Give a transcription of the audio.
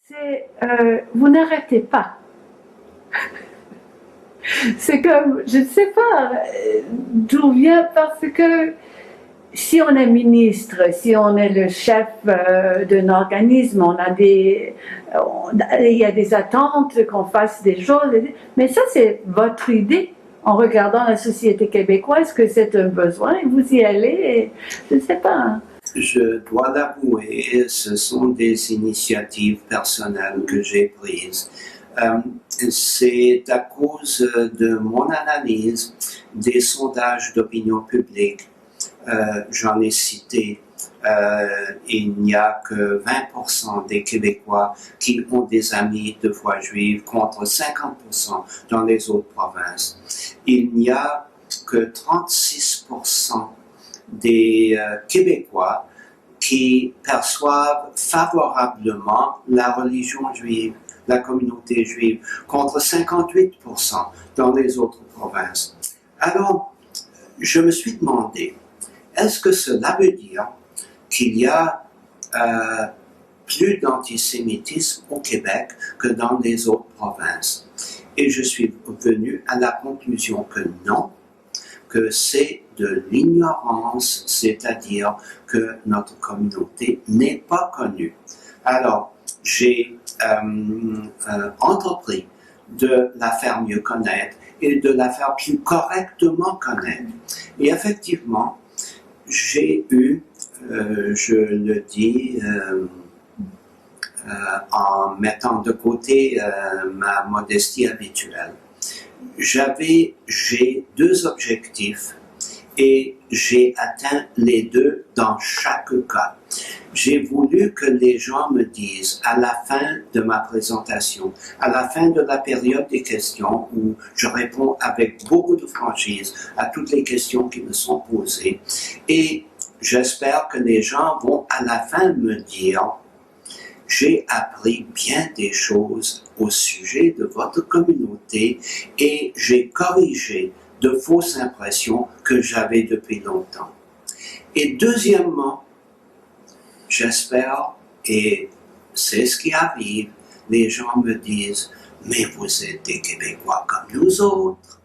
c'est vous n'arrêtez pas. C'est comme, je ne sais pas d'où vient, parce que si on est ministre, si on est le chef d'un organisme, il y a des attentes qu'on fasse des choses, mais ça c'est votre idée. En regardant la société québécoise, que c'est un besoin, et vous y allez, et je ne sais pas. Je dois l'avouer, ce sont des initiatives personnelles que j'ai prises. C'est à cause de mon analyse des sondages d'opinion publique. J'en ai cité, il n'y a que 20% des Québécois qui ont des amis de foi juive contre 50% dans les autres provinces. Il n'y a que 36% des Québécois qui perçoivent favorablement la religion juive, la communauté juive, contre 58% dans les autres provinces. Alors, je me suis demandé, est-ce que cela veut dire qu'il y a plus d'antisémitisme au Québec que dans les autres provinces? Et je suis venu à la conclusion que non, que c'est de l'ignorance, c'est-à-dire que notre communauté n'est pas connue. Alors, j'ai entrepris de la faire mieux connaître et de la faire plus correctement connaître. Et effectivement, j'ai eu, je le dis en mettant de côté ma modestie habituelle, j'ai deux objectifs et j'ai atteint les deux dans chaque cas. J'ai voulu que les gens me disent à la fin de ma présentation, à la fin de la période des questions où je réponds avec beaucoup de franchise à toutes les questions qui me sont posées, et j'espère que les gens vont à la fin me dire: j'ai appris bien des choses au sujet de votre communauté et j'ai corrigé de fausses impressions que j'avais depuis longtemps. Et deuxièmement, j'espère, et c'est ce qui arrive, les gens me disent: mais vous êtes des Québécois comme nous autres.